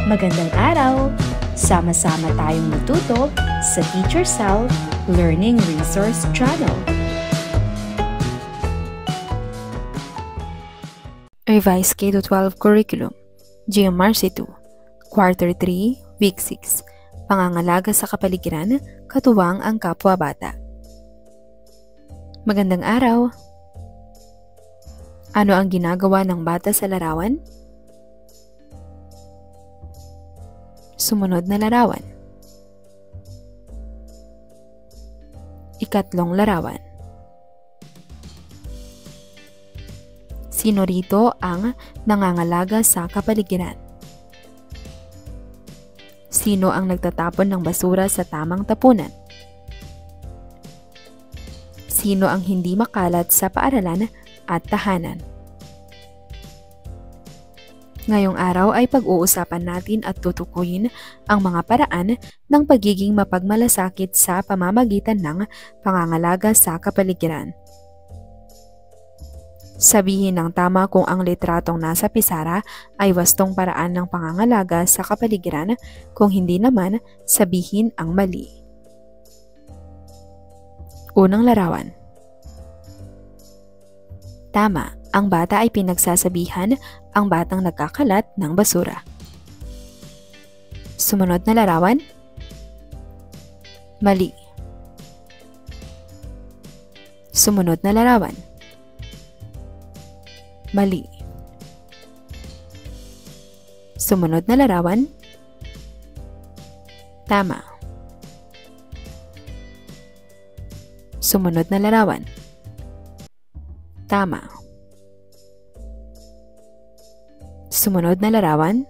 Magandang araw! Sama-sama tayong matuto sa Teacher Sal Learning Resource Channel. Revised K-12 Curriculum, GMRC 2, Quarter 3, Week 6, Pangangalaga sa Kapaligiran, katuwang ang kapwa-bata. Magandang araw! Ano ang ginagawa ng bata sa larawan? Sumunod na larawan. Ikatlong larawan. Sino rito ang nangangalaga sa kapaligiran? Sino ang nagtatapon ng basura sa tamang tapunan? Sino ang hindi makalat sa paaralan at tahanan? Ngayong araw ay pag-uusapan natin at tutukuyin ang mga paraan ng pagiging mapagmalasakit sa pamamagitan ng pangangalaga sa kapaligiran. Sabihin ng tama kung ang litratong nasa pisara ay wastong paraan ng pangangalaga sa kapaligiran, kung hindi naman, sabihin ang mali. Unang larawan. Tama, ang bata ay pinagsasabihan ang batang nagkakalat ng basura. Sumunod na larawan. Mali. Sumunod na larawan. Mali. Sumunod na larawan. Tama. Sumunod na larawan. Tama. Sumunod na larawan.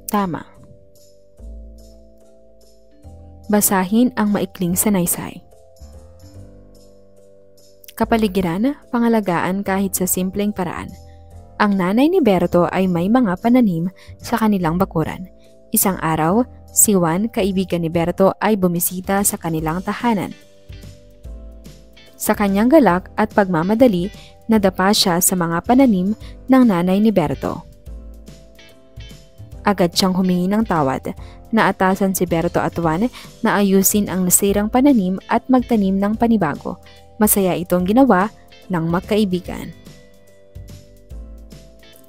Tama. Basahin ang maikling sanaysay. Kapaligiran, pangalagaan kahit sa simpleng paraan. Ang nanay ni Berto ay may mga pananim sa kanilang bakuran. Isang araw, si Juan, kaibigan ni Berto, ay bumisita sa kanilang tahanan. Sa kanyang galak at pagmamadali, nadapa siya sa mga pananim ng nanay ni Berto. Agad siyang humingi ng tawad. Naatasan si Berto at Juan na ayusin ang nasirang pananim at magtanim ng panibago. Masaya itong ginawa ng magkaibigan.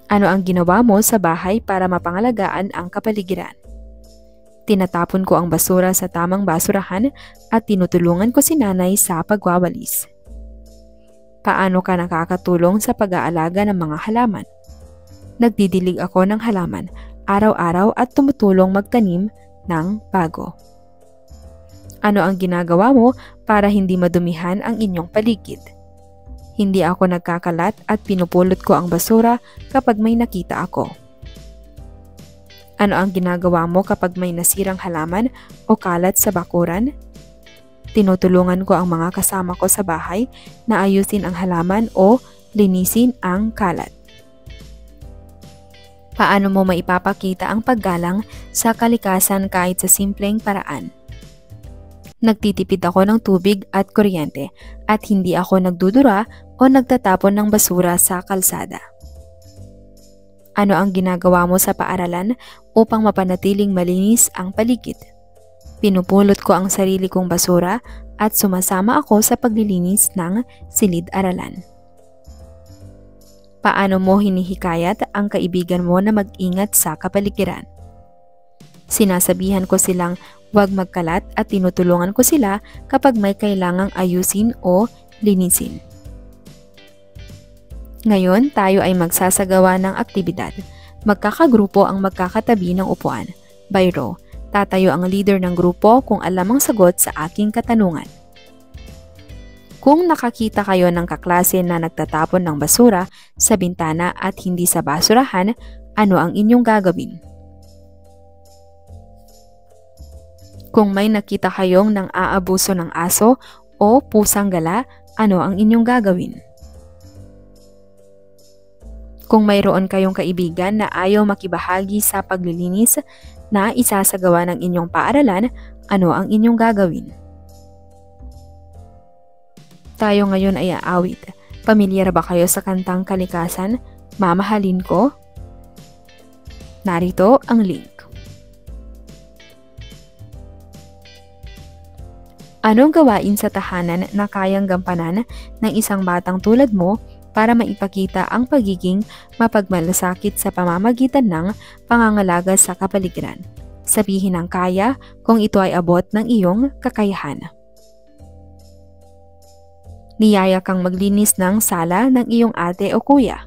Ano ang ginawa mo sa bahay para mapangalagaan ang kapaligiran? Tinatapon ko ang basura sa tamang basurahan at tinutulungan ko si nanay sa pagwawalis. Paano ka nakakatulong sa pag-aalaga ng mga halaman? Nagdidilig ako ng halaman araw-araw at tumutulong magtanim ng bago. Ano ang ginagawa mo para hindi madumihan ang inyong paligid? Hindi ako nagkakalat at pinupulot ko ang basura kapag may nakita ako. Ano ang ginagawa mo kapag may nasirang halaman o kalat sa bakuran? Tinutulungan ko ang mga kasama ko sa bahay na ayusin ang halaman o linisin ang kalat. Paano mo maipapakita ang paggalang sa kalikasan kahit sa simpleng paraan? Nagtitipid ako ng tubig at kuryente at hindi ako nagdudura o nagtatapon ng basura sa kalsada. Ano ang ginagawa mo sa paaralan upang mapanatiling malinis ang paligid? Pinupulot ko ang sarili kong basura at sumasama ako sa paglilinis ng silid-aralan. Paano mo hinihikayat ang kaibigan mo na mag-ingat sa kapaligiran? Sinasabihan ko silang huwag magkalat at tinutulungan ko sila kapag may kailangang ayusin o linisin. Ngayon, tayo ay magsasagawa ng aktibidad. Magkakagrupo ang magkakatabi ng upuan. By row, tatayo ang leader ng grupo kung alam ang sagot sa aking katanungan. Kung nakakita kayo ng kaklase na nagtatapon ng basura sa bintana at hindi sa basurahan, ano ang inyong gagawin? Kung may nakita kayong nang aabuso ng aso o pusang gala, ano ang inyong gagawin? Kung mayroon kayong kaibigan na ayaw makibahagi sa paglilinis na isasagawa ng inyong paaralan, ano ang inyong gagawin? Tayo ngayon ay aawit. Pamilyar ba kayo sa kantang kalikasan, Mamahalin Ko? Narito ang link. Anong gawain sa tahanan na kayang gampanan ng isang batang tulad mo para maipakita ang pagiging mapagmalasakit sa pamamagitan ng pangangalaga sa kapaligiran? Sabihin ng kaya kung ito ay abot ng iyong kakayahan. Niyaya kang maglinis ng sala ng iyong ate o kuya.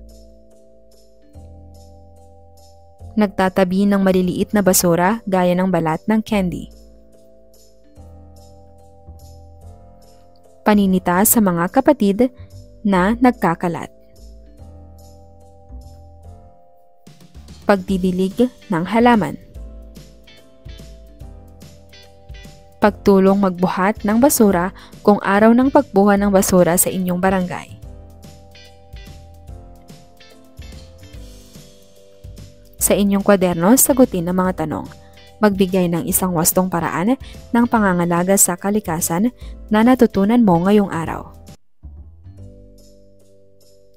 Nagtatabi ng maliliit na basura gaya ng balat ng candy. Paninita sa mga kapatid na nagkakalat. Pagdidilig ng halaman. Pagtulong magbuhat ng basura kung araw ng pagbuha ng basura sa inyong barangay. Sa inyong kwaderno, sagutin ang mga tanong. Magbigay ng isang wastong paraan ng pangangalaga sa kalikasan na natutunan mo ngayong araw.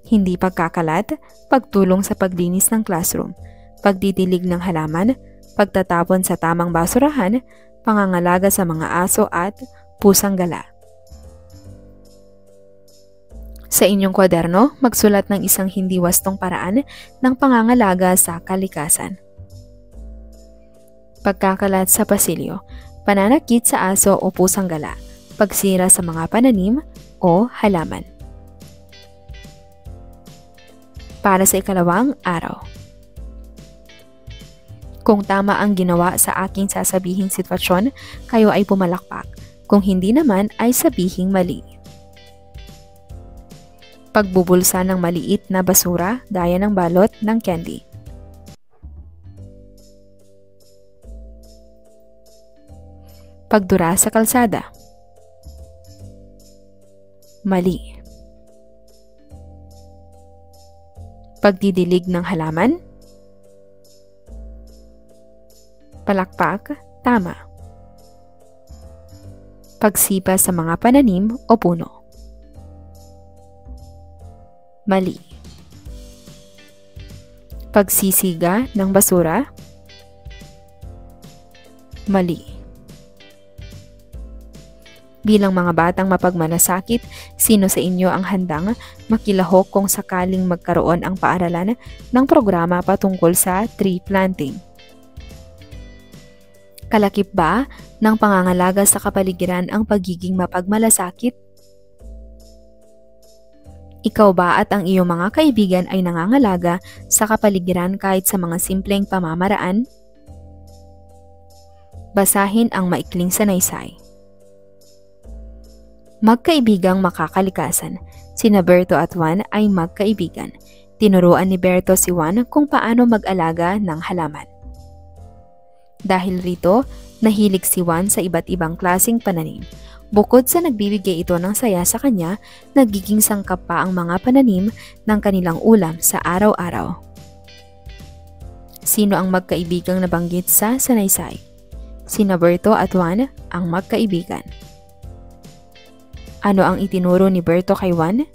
Hindi pagkakalat, pagtulong sa paglinis ng classroom, pagdidilig ng halaman, pagtatapon sa tamang basurahan, pangangalaga sa mga aso at pusang gala. Sa inyong kwaderno, magsulat ng isang hindi wastong paraan ng pangangalaga sa kalikasan. Pagkakalat sa pasilyo, pananakit sa aso o pusang gala, pagsira sa mga pananim o halaman. Para sa ikalawang araw. Kung tama ang ginawa sa aking sasabihing sitwasyon, kayo ay pumalakpak. Kung hindi naman ay sabihing mali. Pagbubulsa ng maliit na basura gaya ng balot ng candy. Pagdura sa kalsada. Mali. Pagdidilig ng halaman. Palakpak, tama. Pagsipa sa mga pananim o puno. Mali. Pagsisiga ng basura. Mali. Bilang mga batang mapagmalasakit, sino sa inyo ang handang makilahok kung sakaling magkaroon ang paaralan ng programa patungkol sa tree planting? Kalakip ba ng pangangalaga sa kapaligiran ang pagiging mapagmalasakit? Ikaw ba at ang iyong mga kaibigan ay nangangalaga sa kapaligiran kahit sa mga simpleng pamamaraan? Basahin ang maikling sanaysay. Magkaibigang makakalikasan. Sina Berto at Juan ay magkaibigan. Tinuruan ni Berto si Juan kung paano mag-alaga ng halaman. Dahil rito, nahilig si Juan sa iba't ibang klaseng pananim. Bukod sa nagbibigay ito ng saya sa kanya, nagiging sangkap pa ang mga pananim ng kanilang ulam sa araw-araw. Sino ang magkaibigang nabanggit sa sanaysay? Sina Berto at Juan ang magkaibigan. Ano ang itinuro ni Berto kay Juan?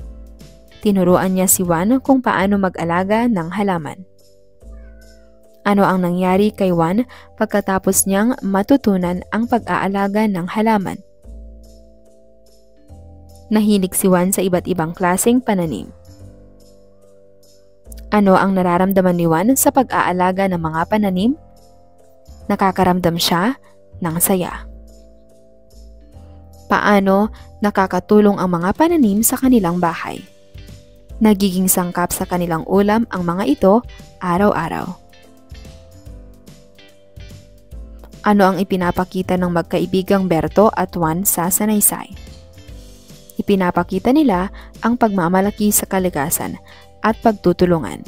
Tinuruan niya si Juan kung paano mag-alaga ng halaman. Ano ang nangyari kay Juan pagkatapos niyang matutunan ang pag-aalaga ng halaman? Nahilig si Juan sa iba't ibang klaseng pananim. Ano ang nararamdaman ni Juan sa pag-aalaga ng mga pananim? Nakakaramdam siya ng saya. Paano nakakatulong ang mga pananim sa kanilang bahay? Nagiging sangkap sa kanilang ulam ang mga ito araw-araw. Ano ang ipinapakita ng magkaibigang Berto at Juan sa sanaysay? Ipinapakita nila ang pagmamalaki sa kalikasan at pagtutulungan.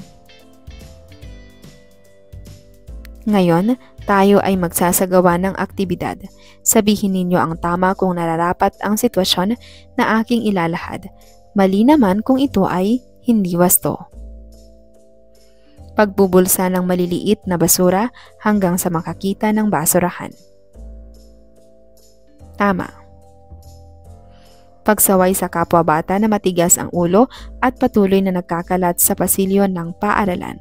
Ngayon, tayo ay magsasagawa ng aktibidad. Sabihin ninyo ang tama kung nararapat ang sitwasyon na aking ilalahad. Mali naman kung ito ay hindi wasto. Pagbubulsa ng maliliit na basura hanggang sa makakita ng basurahan. Tama. Pagsaway sa kapwa-bata na matigas ang ulo at patuloy na nagkakalat sa pasilyo ng paaralan.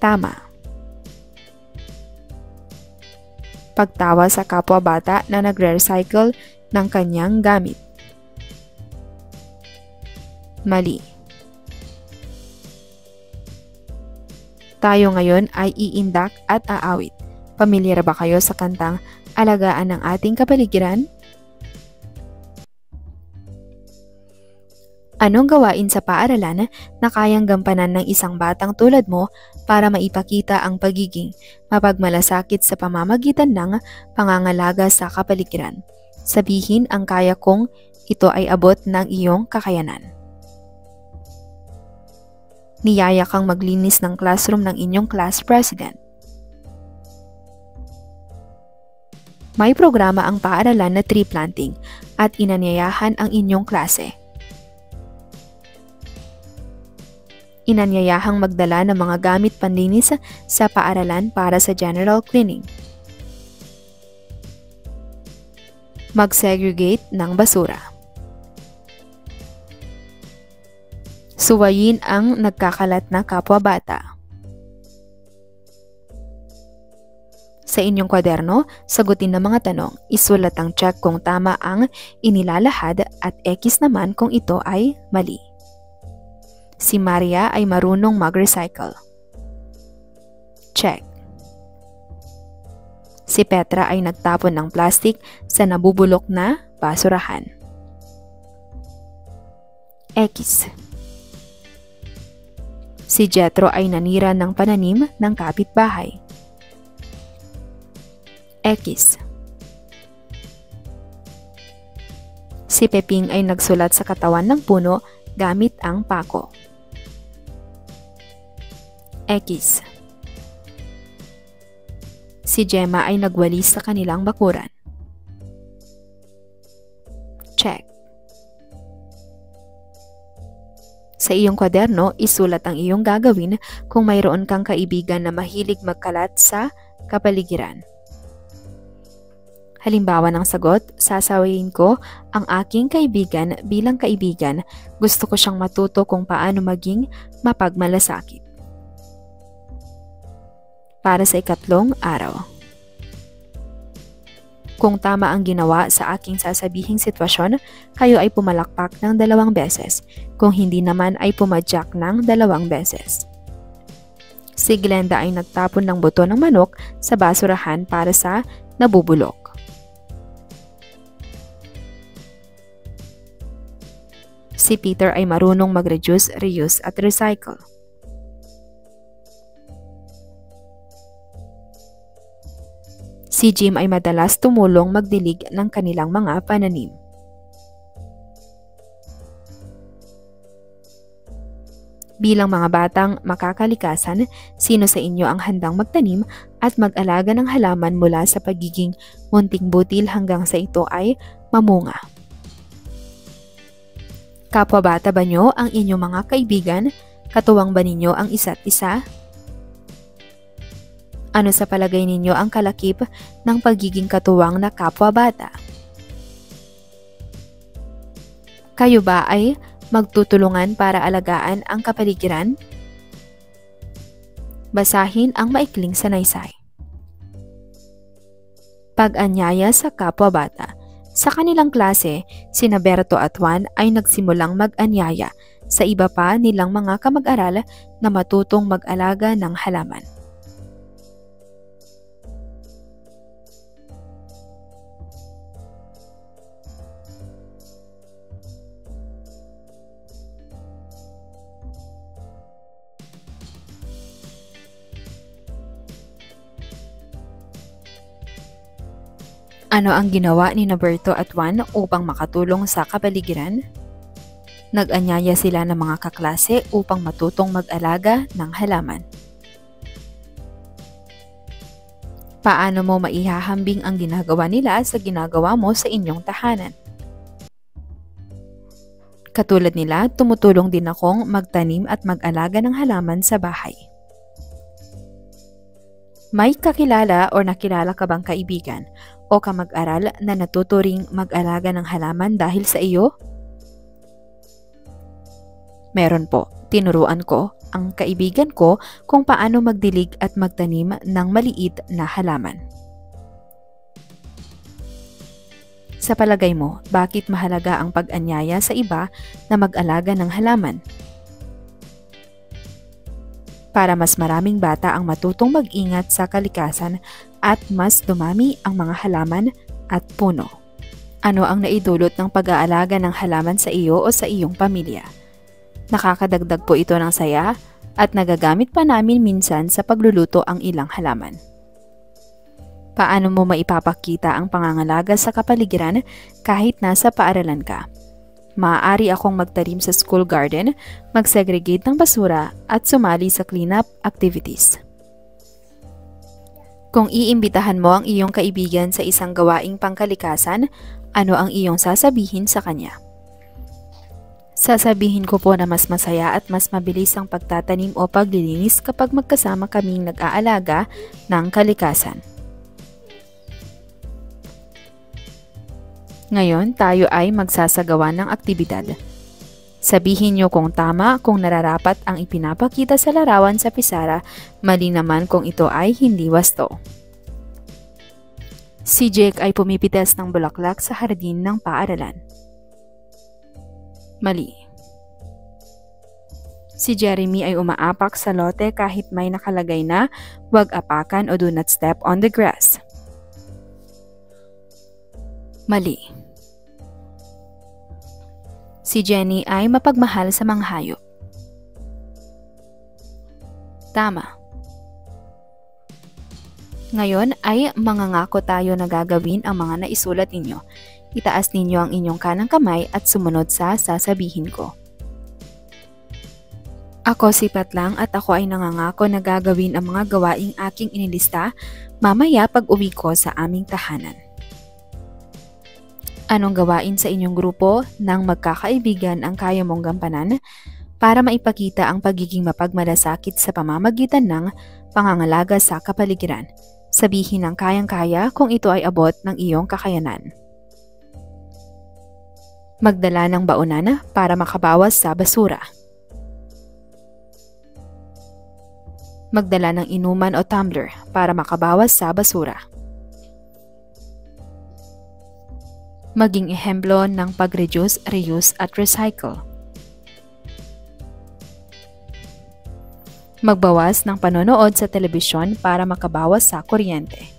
Tama. Pagtawa sa kapwa bata na nagre-recycle ng kanyang gamit. Mali. Tayo ngayon ay iindak at aawit. Pamilyar ba kayo sa kantang Alagaan ng Ating Kapaligiran? Anong gawain sa paaralan na kayang gampanan ng isang batang tulad mo para maipakita ang pagiging mapagmalasakit sa pamamagitan ng pangangalaga sa kapaligiran? Sabihin ang kaya kong ito ay abot ng iyong kakayanan. Niyaya kang maglinis ng classroom ng inyong class president. May programa ang paaralan na tree planting at inanyayahan ang inyong klase. Inanyayahang magdala ng mga gamit panlinis sa paaralan para sa general cleaning. Mag-segregate ng basura. Suwayin ang nagkakalat na kapwa-bata. Sa inyong kwaderno, sagutin ng mga tanong. Isulat ang check kung tama ang inilalahad at X naman kung ito ay mali. Si Maria ay marunong mag-recycle. Check. Si Petra ay nagtapon ng plastic sa nabubulok na basurahan. X. Si Jethro ay nanira ng pananim ng kapitbahay. X. Si Peping ay nagsulat sa katawan ng puno gamit ang pako. X. Si Gemma ay nagwalis sa kanilang bakuran. Check. Sa iyong kwaderno, isulat ang iyong gagawin kung mayroon kang kaibigan na mahilig magkalat sa kapaligiran. Halimbawa ng sagot, sasawayin ko ang aking kaibigan bilang kaibigan. Gusto ko siyang matuto kung paano maging mapagmalasakit. Para sa ikatlong araw. Kung tama ang ginawa sa aking sasabihing sitwasyon, kayo ay pumalakpak ng 2 beses. Kung hindi naman ay pumadyak ng 2 beses. Si Glenda ay nagtapon ng buto ng manok sa basurahan para sa nabubulok. Si Peter ay marunong mag-reduce, reuse at recycle. Si Jim ay madalas tumulong magdilig ng kanilang mga pananim. Bilang mga batang makakalikasan, sino sa inyo ang handang magtanim at mag-alaga ng halaman mula sa pagiging munting butil hanggang sa ito ay mamunga? Kapwa bata ba nyo ang inyong mga kaibigan? Katuwang ba ninyo ang isa't isa? Ano sa palagay ninyo ang kalakip ng pagiging katuwang na kapwa bata? Kayo ba ay magtutulungan para alagaan ang kapaligiran? Basahin ang maikling sanaysay. Pag-anyaya sa kapwa bata. Sa kanilang klase, sina Berto at Juan ay nagsimulang mag-anyaya sa iba pa nilang mga kamag-aral na matutong mag-alaga ng halaman. Ano ang ginawa ni Berto at Juan upang makatulong sa kapaligiran? Nag-anyaya sila ng mga kaklase upang matutong mag-alaga ng halaman. Paano mo maihahambing ang ginagawa nila sa ginagawa mo sa inyong tahanan? Katulad nila, tumutulong din akong magtanim at mag-alaga ng halaman sa bahay. May kakilala o nakilala ka bang kaibigan o kamag-aral na natuturing mag-alaga ng halaman dahil sa iyo? Meron po, tinuruan ko ang kaibigan ko kung paano magdilig at magtanim ng maliit na halaman. Sa palagay mo, bakit mahalaga ang pag-anyaya sa iba na mag-alaga ng halaman? Para mas maraming bata ang matutong mag-ingat sa kalikasan at mas dumami ang mga halaman at puno. Ano ang naidulot ng pag-aalaga ng halaman sa iyo o sa iyong pamilya? Nakakadagdag po ito ng saya at nagagamit pa namin minsan sa pagluluto ang ilang halaman. Paano mo maipapakita ang pangangalaga sa kapaligiran kahit nasa paaralan ka? Maaari akong magtanim sa school garden, mag-segregate ng basura at sumali sa cleanup activities. Kung iimbitahan mo ang iyong kaibigan sa isang gawaing pangkalikasan, ano ang iyong sasabihin sa kanya? Sasabihin ko po na mas masaya at mas mabilis ang pagtatanim o paglilinis kapag magkasama kaming nag-aalaga ng kalikasan. Ngayon, tayo ay magsasagawa ng aktibidad. Sabihin niyo kung tama kung nararapat ang ipinapakita sa larawan sa pisara, mali naman kung ito ay hindi wasto. Si Jake ay pumipitas ng bulaklak sa hardin ng paaralan. Mali. Si Jeremy ay umaapak sa lote kahit may nakalagay na "Huwag apakan" o "Do not step on the grass." Mali. Si Jenny ay mapagmahal sa mga hayop. Tama. Ngayon ay mangangako tayo na gagawin ang mga naisulat ninyo. Itaas ninyo ang inyong kanang kamay at sumunod sa sasabihin ko. Ako si Patlang at ako ay nangangako na gagawin ang mga gawaing aking inilista mamaya pag uwi ko sa aming tahanan. Anong gawain sa inyong grupo ng magkakaibigan ang kaya mong gampanan para maipakita ang pagiging mapagmalasakit sa pamamagitan ng pangangalaga sa kapaligiran? Sabihin ang kayang-kaya kung ito ay abot ng iyong kakayanan. Magdala ng baunan para makabawas sa basura. Magdala ng inuman o tumbler para makabawas sa basura. Maging ehemplo ng pag-reduce, reuse at recycle. Magbawas ng panonood sa telebisyon para makabawas sa kuryente.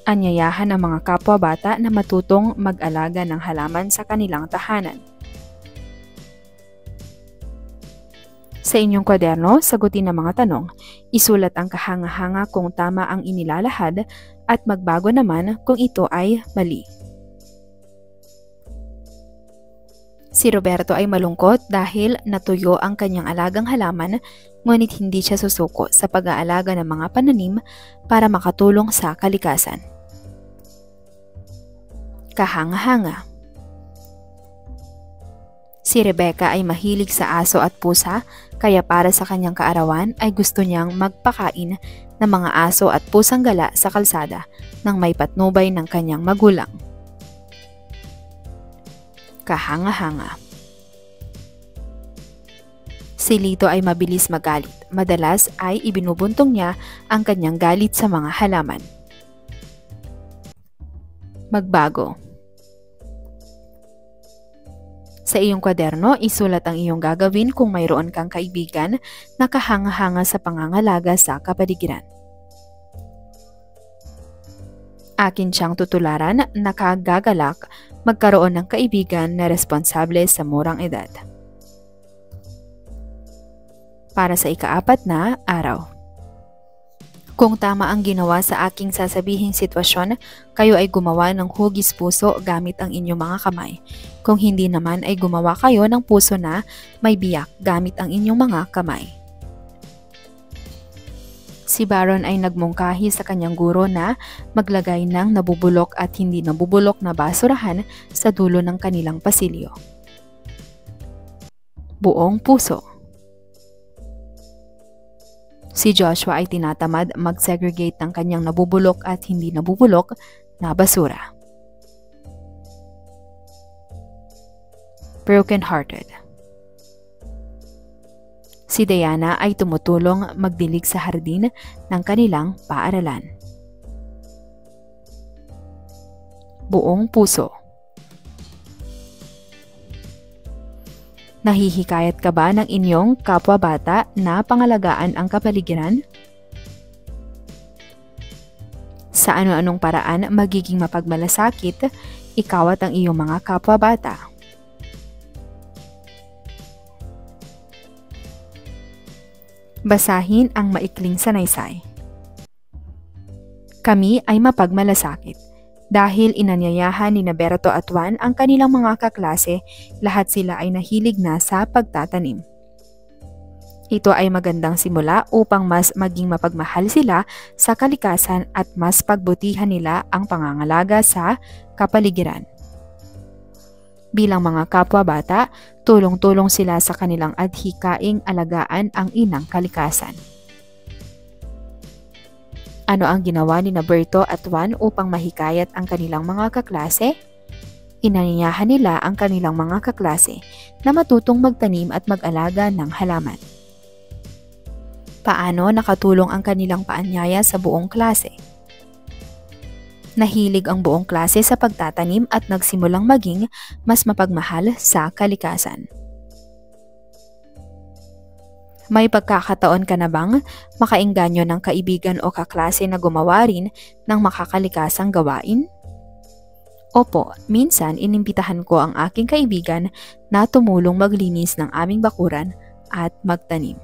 Anyayahan ang mga kapwa-bata na matutong mag-alaga ng halaman sa kanilang tahanan. Sa inyong kwaderno, sagutin ang mga tanong. Isulat ang kahanga-hanga kung tama ang inilalahad at magbago naman kung ito ay mali. Si Roberto ay malungkot dahil natuyo ang kanyang alagang halaman, ngunit hindi siya susuko sa pag-aalaga ng mga pananim para makatulong sa kalikasan. Kahanga-hanga. Si Rebecca ay mahilig sa aso at pusa, kaya para sa kanyang kaarawan ay gusto niyang magpakain ng mga aso at pusang gala sa kalsada nang may patnubay ng kanyang magulang. Kahanga-hanga. Si Lito ay mabilis magalit. Madalas ay ibinubuntong niya ang kanyang galit sa mga halaman. Magbago. Sa iyong kwaderno, isulat ang iyong gagawin kung mayroon kang kaibigan na kahanga-hanga sa pangangalaga sa kapaligiran. Akin siyang tutularan na kagagalak magkaroon ng kaibigan na responsable sa murang edad. Para sa ika-4 na araw. Kung tama ang ginawa sa aking sasabihing sitwasyon, kayo ay gumawa ng hugis puso gamit ang inyong mga kamay. Kung hindi naman ay gumawa kayo ng puso na may biyak gamit ang inyong mga kamay. Si Baron ay nagmungkahi sa kanyang guro na maglagay ng nabubulok at hindi nabubulok na basurahan sa dulo ng kanilang pasilyo. Buong puso. Si Joshua ay tinatamad mag-segregate ng kanyang nabubulok at hindi nabubulok na basura. broken-hearted. Si Diana ay tumutulong magdilig sa hardin ng kanilang paaralan. Buong puso. Nahihikayat ka ba ng inyong kapwa-bata na pangalagaan ang kapaligiran? Sa ano-anong paraan magiging mapagmalasakit ikaw at ang iyong mga kapwa-bata? Basahin ang maikling sanaysay. Kami ay mapagmalasakit. Dahil inanyayahan ni Berto at Juan ang kanilang mga kaklase, lahat sila ay nahilig na sa pagtatanim. Ito ay magandang simula upang mas maging mapagmahal sila sa kalikasan at mas pagbutihan nila ang pangangalaga sa kapaligiran. Bilang mga kapwa-bata, tulong-tulong sila sa kanilang adhikaing alagaan ang inang kalikasan. Ano ang ginawa ni Berto at Juan upang mahikayat ang kanilang mga kaklase? Inanyayahan nila ang kanilang mga kaklase na matutong magtanim at mag-alaga ng halaman. Paano nakatulong ang kanilang paanyaya sa buong klase? Nahilig ang buong klase sa pagtatanim at nagsimulang maging mas mapagmahal sa kalikasan. May pagkakataon ka na bang makaengganyo ng kaibigan o kaklase na gumawa rin ng makakalikasang gawain? Opo, minsan inimbitahan ko ang aking kaibigan na tumulong maglinis ng aming bakuran at magtanim.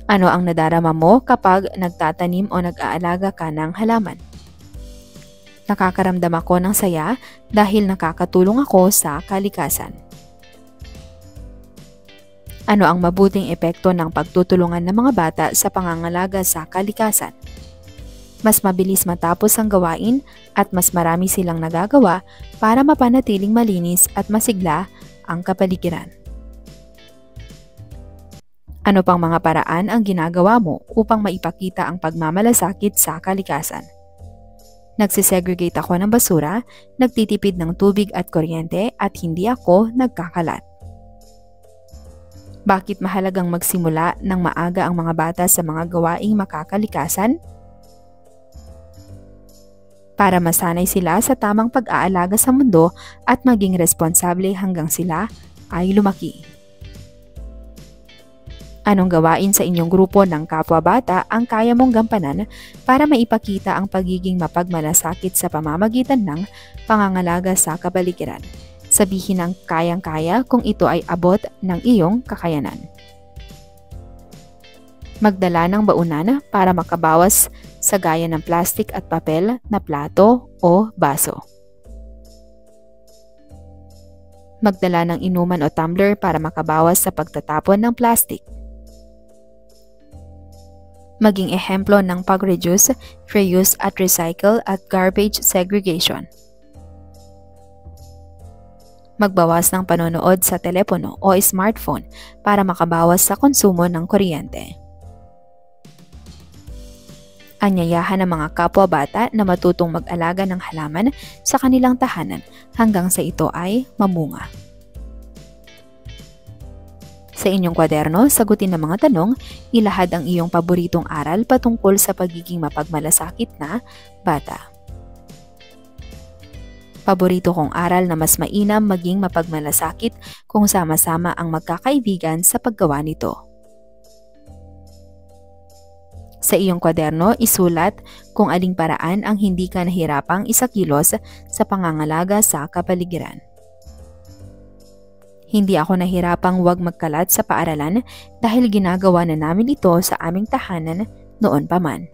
Ano ang nadarama mo kapag nagtatanim o nag-aalaga ka ng halaman? Nakakaramdam ako ng saya dahil nakakatulong ako sa kalikasan. Ano ang mabuting epekto ng pagtutulungan ng mga bata sa pangangalaga sa kalikasan? Mas mabilis matapos ang gawain at mas marami silang nagagawa para mapanatiling malinis at masigla ang kapaligiran. Ano pang mga paraan ang ginagawa mo upang maipakita ang pagmamalasakit sa kalikasan? Nagsisegregate ako ng basura, nagtitipid ng tubig at kuryente at hindi ako nagkakalat. Bakit mahalagang magsimula ng maaga ang mga bata sa mga gawaing makakalikasan? Para masanay sila sa tamang pag-aalaga sa mundo at maging responsable hanggang sila ay lumaki. Anong gawain sa inyong grupo ng kapwa-bata ang kaya mong gampanan para maipakita ang pagiging mapagmalasakit sa pamamagitan ng pangangalaga sa kapaligiran? Sabihin ng kayang-kaya kung ito ay abot ng iyong kakayanan. Magdala ng baunan para makabawas sa gaya ng plastik at papel na plato o baso. Magdala ng inuman o tumbler para makabawas sa pagtatapon ng plastik. Maging ehemplo ng pag-reduce, reuse at recycle at garbage segregation. Magbawas ng panonood sa telepono o smartphone para makabawas sa konsumo ng kuryente. Anyayahan ng mga kapwa-bata na matutong mag-alaga ng halaman sa kanilang tahanan hanggang sa ito ay mamunga. Sa inyong kwaderno, sagutin ang mga tanong, ilahad ang iyong paboritong aral patungkol sa pagiging mapagmalasakit na bata. Paborito kong aral na mas mainam maging mapagmalasakit kung sama-sama ang magkakaibigan sa paggawa nito. Sa iyong kwaderno, isulat kung aling paraan ang hindi ka nahirapang isakilos sa pangangalaga sa kapaligiran. Hindi ako nahirapang wag magkalat sa paaralan dahil ginagawa na namin ito sa aming tahanan noon pa man.